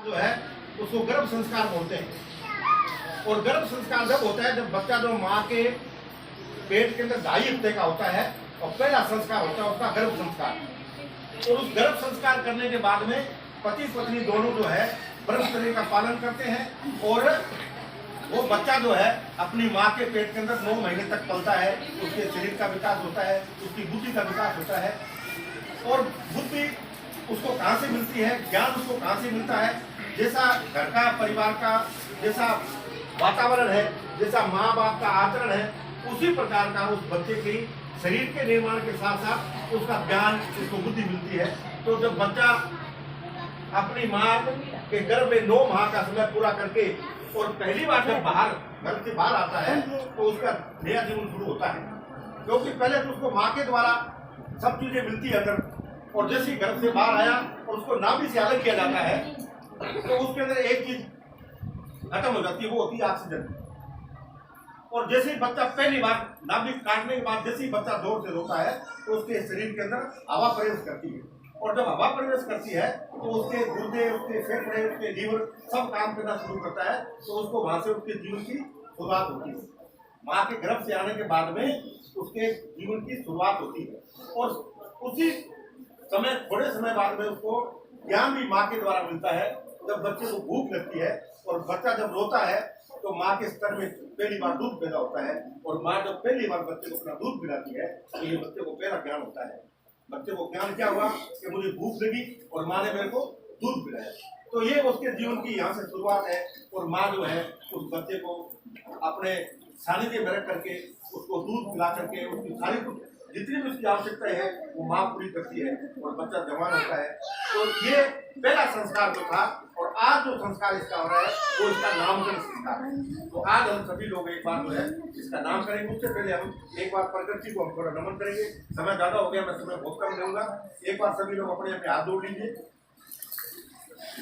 जो है उसको गर्भ संस्कार बोलते हैं। और गर्भ संस्कार जब होता है जब बच्चा जो माँ के पेट के अंदर 2.5 हफ्ते का होता है और पहला संस्कार होता है उसका गर्भ संस्कार। और उस गर्भ संस्कार करने के बाद में पति पत्नी दोनों जो है ब्रह्मचर्य का पालन करते हैं और वो बच्चा जो है अपनी माँ के पेट के अंदर 9 महीने तक पलता है। उसके शरीर का विकास होता है, उसकी बुद्धि का विकास होता है। और बुद्धि उसको कहाँ से मिलती है, ज्ञान उसको कहाँ से मिलता है, जैसा घर का परिवार का जैसा वातावरण है, जैसा माँ बाप का आचरण है, उसी प्रकार का उस बच्चे के शरीर के निर्माण के साथ साथ उसका ज्ञान, उसको बुद्धि मिलती है। तो जब बच्चा अपनी माँ के गर्भ में 9 माह का समय पूरा करके और पहली बार जब बाहर घर से बाहर आता है तो उसका नया जीवन शुरू होता है। क्योंकि पहले तो उसको माँ के द्वारा सब चीजें मिलती है अंदर, और जैसे ही घर से बाहर आया और उसको नाभि से अलग किया जाता है तो उसके अंदर एक चीज खत्म हो जाती है, वो होती है ऑक्सीजन। और जैसे ही बच्चा पहली बार नाभि काटने के बाद जैसे ही बच्चा जोर से रोता है तो उसके शरीर के अंदर हवा प्रवेश करती है। और जब हवा प्रवेश करती है तो उसके गुर्दे, उसके फेफड़े, उसके लीवर सब काम करना शुरू करता है। तो उसको वहां से उसके जीवन की शुरुआत होती है। माँ के गर्भ से आने के बाद में उसके जीवन की शुरुआत होती है। और उसी समय थोड़े समय बाद में उसको ज्ञान भी माँ के द्वारा मिलता है। जब बच्चे को भूख लगती है और बच्चा जब रोता है तो माँ के स्तर में पहली बार दूध पैदा होता है। और माँ जब पहली बार बच्चे को अपना दूध पिलाती है तो ये बच्चे को पहला ज्ञान होता है। बच्चे को ज्ञान क्या हुआ कि मुझे भूख लगी और माँ ने मेरे को दूध पिलाया। तो ये उसके जीवन की यहाँ से शुरुआत है। और माँ जो है उस बच्चे को अपने सानिध्य में रख करके उसको दूध पिला करके उसकी सारी कुछ जितनी भी उसकी आवश्यकता है वो माँ पूरी करती है और बच्चा जवान होता है। तो ये पहला संस्कार जो था। और आज जो संस्कार इसका हो रहा है वो इसका नामकरण संस्कार है। तो आज हम सभी लोग एक बार जो है इसका नाम करेंगे। उससे पहले हम एक बार प्रगट जी को हम थोड़ा नमन करेंगे। समय ज्यादा हो गया, मैं समय बहुत कम दूंगा। एक बार सभी लोग अपने अपने हाथ जोड़ लीजिए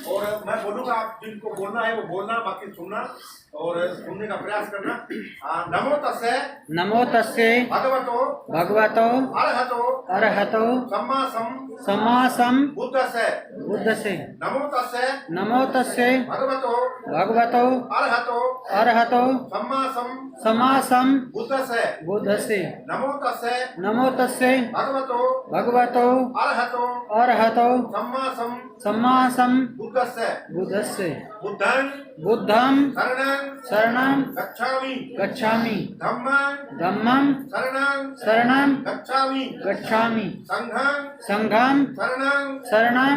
और मैं बोलूंगा, आप जिनको बोलना है वो बोलना, बाकी सुनना और सुनने का प्रयास करना। नमो तस्से भगवतो अरहतो सम्मा बुद्धसे नमो तस्से भगवतो अरहतो सम्मा बुद्धसे नमो तस्से भगवतो अरहतो सम्मा बुद्धसे बुद्धं शरणं गच्छामि धम्मं शरणं गच्छामि संघं शरणं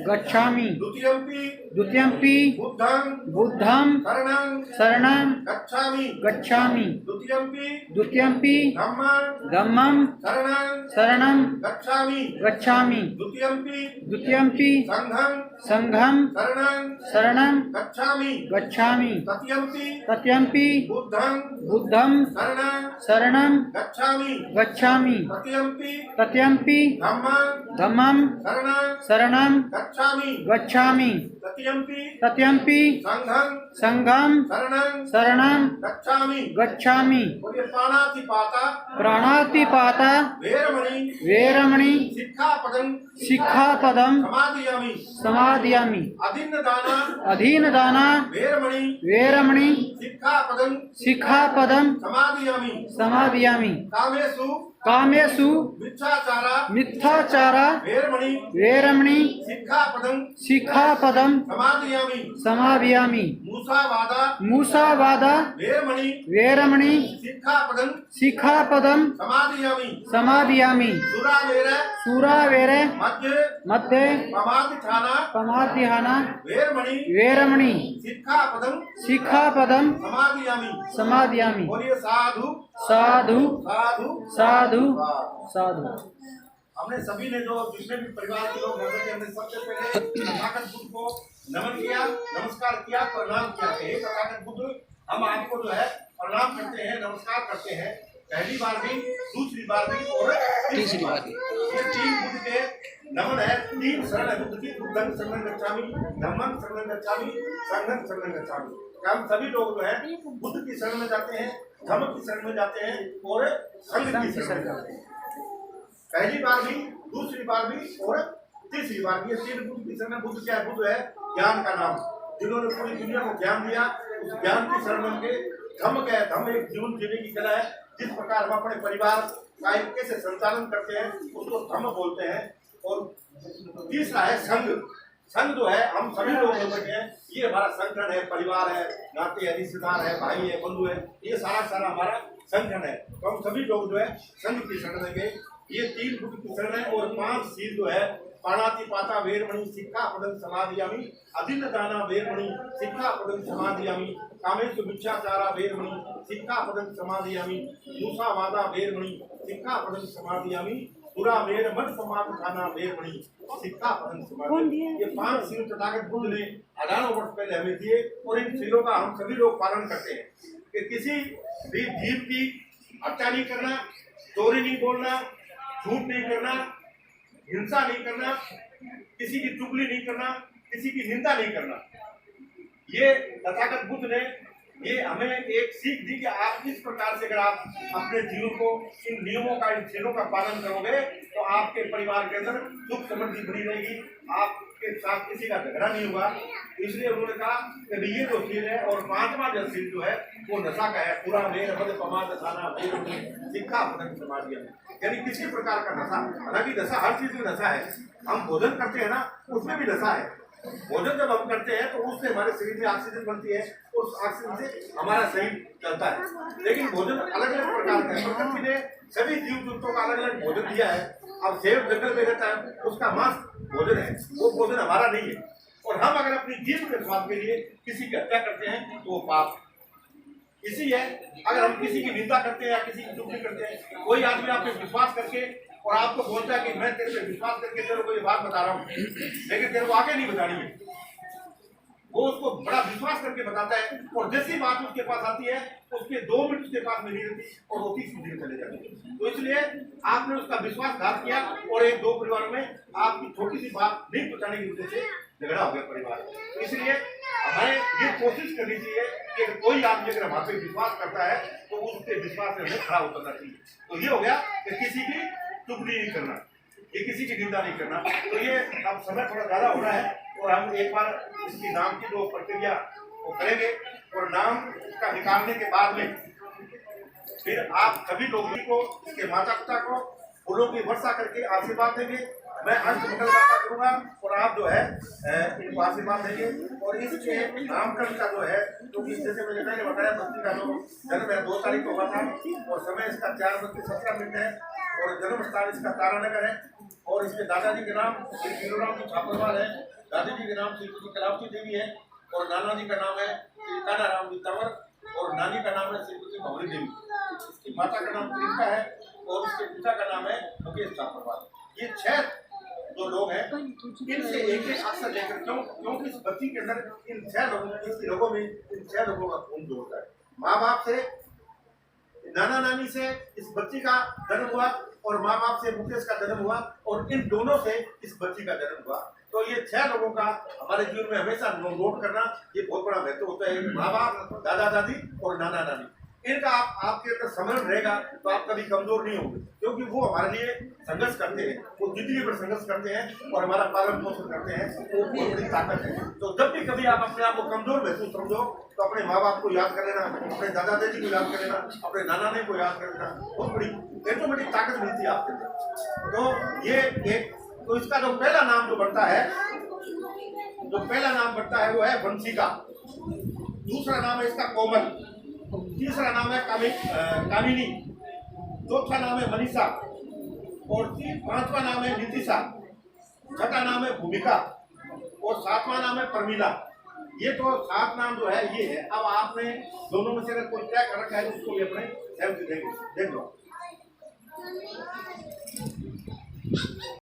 गच्छामि द्वितीयंपि बुद्धं शरणं गच्छामि द्वितीयंपि धम्मं शरणं गच्छामि द्वितीयंपि संघं शरणं गच्छामि तत्यंपि बुद्धं शरणं गच्छामि तत्यंपि धम्मं शरणं गच्छामि तत्यंपि संघं शरणं गच्छामि प्राणातिपाता वेरमणि सिक्खापदं समादयामि अधीनदाना वेरमणि सिक्खापदं समादयामि कामेषु मिथ्याचारा वेरमणि सिक्खापदं समादयामि मूसावादा वेरमणि सिक्खापदं समादयामि सुरावेर मध्ये प्रमादिहाना वेरमणि सिक्खापदं समादयामि। साधु साधु साधु। हमने सभी ने जो जितने भी परिवार के लोग हैं हमने सबसे पहले तथागत बुद्ध को नमन किया, नमस्कार किया, प्रणाम किया। हे तथागत बुद्ध, हम आपको जो है प्रणाम करते हैं, नमस्कार करते हैं। पहली बार भी, दूसरी बार भी और तीसरी बार भी। ये 3 बुद्ध के नमन है। 3 शरण है बुद्ध की। बुद्धं शरणं गच्छामि, धम्मं शरणं गच्छामि, संघं शरणं गच्छामि। हम सभी लोग जो है बुद्ध की शरण में जाते हैं, धर्म की शरण में जाते हैं और संघ की शरण में जाते हैं। पहली बार भी, दूसरी बार भी और तीसरी बार भी। 3 बुद्ध की शरण। बुद्ध क्या है? बुद्ध है ज्ञान का नाम, जिन्होंने पूरी दुनिया को ज्ञान दिया, उस ज्ञान की शरण बन के धम्म क्या है? धम्म एक जीवन जीने की कला है। जिस प्रकार हम अपने परिवार का एक कैसे संचालन करते हैं उसको धम्म बोलते हैं। और तीसरा है संघ। संघ जो है हम सभी लोग होते हैं, ये हमारा संगठन है, परिवार है, नाते है, रिश्तेदार है, भाई है, बंधु है, ये सारा हमारा संगठन है। तो हम सभी लोग जो है संघ की शरण लेंगे। ये 3 फुट की शरण है। और 5 शील जो है पाणाति पाता वेरमणि सिक्खापदं समादियामि, अदिन्नदाना वेरमणि सिक्खापदं समादियामि, कामेषु मिच्छाचारा वेरमणि सिक्खापदं समादियामि, मूसावादा वेरमणि सिक्खापदं समादियामि, दुरामेर मद प्रमाद खाना वेरमणि सिक्खापदं समादियामि। ये 5 शील तथागत बुद्ध ने हजारों वर्ष पहले हमें दिए और इन शीलों का हम सभी लोग पालन करते हैं कि किसी भी जीव की हत्या नहीं करना, चोरी नहीं बोलना, झूठ नहीं करना, हिंसा नहीं करना, किसी की चुगली नहीं करना, किसी की निंदा नहीं करना। ये तथागत बुद्ध ने ये हमें एक सीख दी कि आप किस प्रकार से अगर आप अपने जीवन को इन नियमों का, इन शीलों का पालन करोगे तो आपके परिवार के अंदर सुख समृद्धि बनी रहेगी, आपके साथ किसी का झगड़ा नहीं होगा। इसलिए उन्होंने कहा कि ये जो शील है और 5वां जो शील जो है वो नशा का है, पूरा मेर मद प्रमाद खाना सिक्खापदं समादियामि, यानी किसी प्रकार का नशा। हालांकि नशा हर चीज में नशा है। हम भोजन करते हैं ना, उसमें भी नशा है। भोजन जब हम करते हैं तो उससे हमारे शरीर में ऑक्सीजन बनती है, उस ऑक्सीजन से हमारा शरीर चलता है। लेकिन भोजन अलग अलग प्रकार का है। प्रकृति ने सभी जीव जंतुओं का अलग अलग भोजन दिया है। अब सेब जंगल में रहता है, उसका मांस भोजन है, वो भोजन हमारा नहीं है। और हम अगर अपनी जीव के स्वाद के लिए किसी की हत्या करते हैं तो वो पाप इसी है। अगर हम किसी की निंदा करते हैं या किसी की चुगली करते हैं, कोई आदमी आप पे विश्वास करके और आपको बोलता है कि मैं तेरे पे विश्वास करके तेरे को ये बात बता रहा हूँ, लेकिन तेरे को आगे नहीं बतानी है, वो उसको बड़ा विश्वास करके बताता है और जैसी बात उसके पास आती है उसके 2 मिनट उसके पास में नहीं रहती और वो 30 मिनट चले जाते हैं। तो इसलिए आपने उसका विश्वासघात किया और 1-2 परिवारों में आपकी छोटी सी बात नहीं पहुंचाने की वजह से झगड़ा हो गया परिवार। तो इसलिए हमें ये कोशिश करनी चाहिए कि कोई आदमी अगर हमारे पे विश्वास करता है तो उसके विश्वास से हमें खड़ा उतरना चाहिए। तो ये हो गया कि किसी की चुगली नहीं करना, ये किसी की निंदा नहीं करना। तो ये अब समय थोड़ा ज्यादा हो रहा है और हम एक बार इसकी नाम की जो प्रक्रिया वो करेंगे और नाम का निकालने के बाद में फिर आप सभी लोगों को, इसके माता पिता को फूलों की वर्षा करके आशीर्वाद देंगे। मैं अंत मंगल गाथा करूंगा और आप जो है इनको आशीर्वाद देंगे। और इसके नामकरण का जो है, क्योंकि जैसे मैंने पहले बताया बच्ची का जो जन्म है 2 तारीख को हुआ था और समय इसका 4:17 है और जन्म स्थान इसका तारानगर है। और इसके दादाजी के नाम श्री वीरूराम जी छापरवाल है, दादी जी के नाम श्रीमती कलावती देवी है और नाना जी का नाम है श्री कानाराम जी तंवर और नानी का नाम है श्रीमती भवरी देवी। इसकी माता का नाम प्रियंका है और उसके पिता का नाम है मुकेश छापरवाल। ये 6 जो लोग हैं इनसे एक अक्सर लेकर, क्योंकि इस बच्ची के अंदर इन 6 लोगों में इन 6 लोगों का खून जोड़ता है। माँ बाप से, नाना नानी से इस बच्ची का जन्म हुआ और माँ बाप से मुकेश का जन्म हुआ और इन दोनों से इस बच्ची का जन्म हुआ। तो ये 6 लोगों का हमारे जीवन में हमेशा नोट करना ये बहुत बड़ा महत्व होता है। माँ बाप, दादा दादी और नाना नानी, इनका आपके अंदर समरण रहेगा तो आप कभी कमजोर नहीं होंगे, क्योंकि वो हमारे लिए संघर्ष करते हैं, वो जिंदगी पर संघर्ष करते हैं और हमारा पालन पोषण करते हैं। वो बहुत बड़ी ताकत है। तो जब भी कभी आप अपने आप को कमजोर महसूस समझो तो अपने माँ बाप को याद कर लेना, अपने दादा दादी को याद कर लेना, अपने नाना ने को याद कर लेना, बहुत बड़ी ऑटोमेटिक ताकत मिलती है आपके अंदर। तो ये एक, तो इसका जो पहला नाम जो बनता है वो है वंशिका। दूसरा नाम है इसका कोमल, तीसरा नाम है कामिनी, चौथा नाम है मनीषा और 5वां नाम है नीतिशा, 6ठा नाम है भूमिका और 7वां नाम है परमीला। ये तो 7 नाम जो है ये है। अब आपने दोनों में से अगर कोई तय कर रखा है तो उसको भी अपने सहमति देंगे, देख लो।